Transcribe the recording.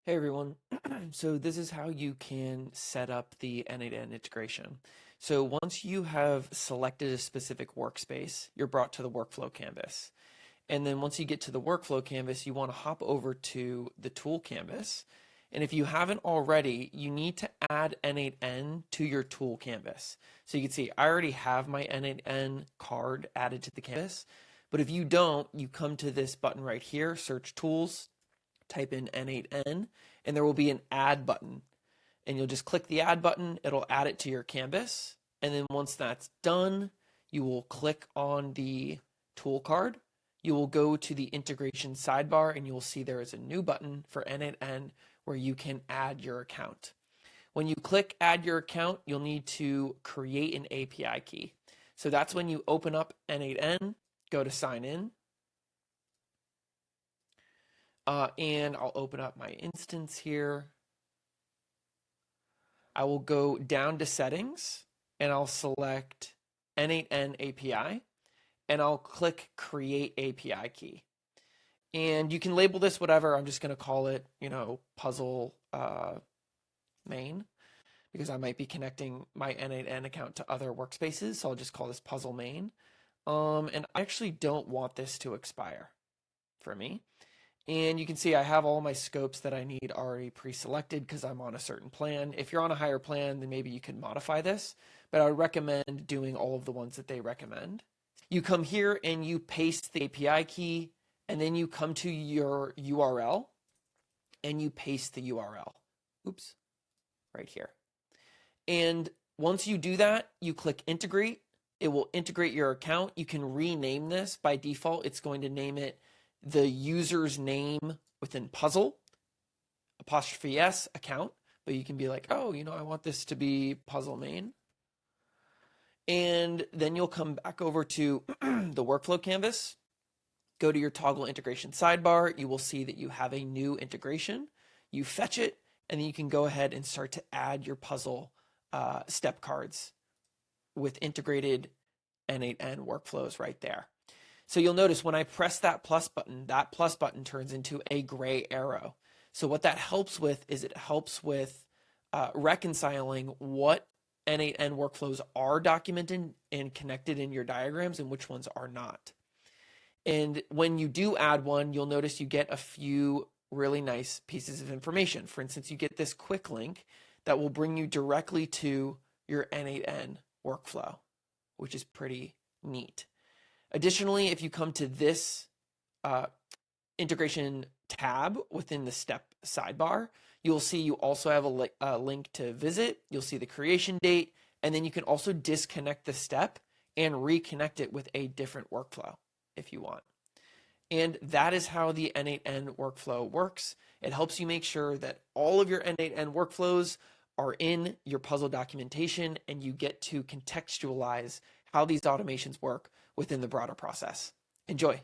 Hey everyone. So this is how you can set up the n8n integration. So once you have selected a specific workspace, you're brought to the workflow canvas. And then once you get to the workflow canvas, you want to hop over to the tool canvas. And if you haven't already, you need to add n8n to your tool canvas. So you can see I already have my n8n card added to the canvas. But if you don't, you come to this button right here, search tools, type in n8n, and there will be an add button. And you'll just click the add button, it'll add it to your canvas. And then once that's done, you will click on the tool card. You will go to the integration sidebar and you will see there is a new button for n8n where you can add your account. When you click add your account, you'll need to create an API key. So that's when you open up n8n, go to sign in, and I'll open up my instance here. I will go down to settings and I'll select n8n API and I'll click create API key. And you can label this whatever. I'm just going to call it, puzzle main, because I might be connecting my n8n account to other workspaces. So I'll just call this puzzle main. And I actually don't want this to expire for me. And you can see I have all my scopes that I need already pre-selected because I'm on a certain plan. If you're on a higher plan, then maybe you can modify this, but I would recommend doing all of the ones that they recommend. You come here and you paste the API key, and then you come to your URL and you paste the URL. Oops, right here. And once you do that, you click integrate. It will integrate your account. You can rename this. By default, it's going to name it the user's name within puzzle, '(s) account, but you can be like, oh, I want this to be puzzle main. And then you'll come back over to the workflow canvas, go to your toggle integration sidebar. You will see that you have a new integration. You fetch it, and then you can go ahead and start to add your puzzle step cards with integrated n8n workflows right there. So you'll notice when I press that plus button turns into a gray arrow. So what that helps with is it helps with reconciling what n8n workflows are documented and connected in your diagrams and which ones are not. And when you do add one, you'll notice you get a few really nice pieces of information. For instance, you get this quick link that will bring you directly to your n8n workflow, which is pretty neat. Additionally, if you come to this integration tab within the step sidebar, you'll see you also have a link to visit. You'll see the creation date, and then you can also disconnect the step and reconnect it with a different workflow if you want. And that is how the n8n workflow works. It helps you make sure that all of your n8n workflows are in your puzzle documentation and you get to contextualize how these automations work within the broader process. Enjoy.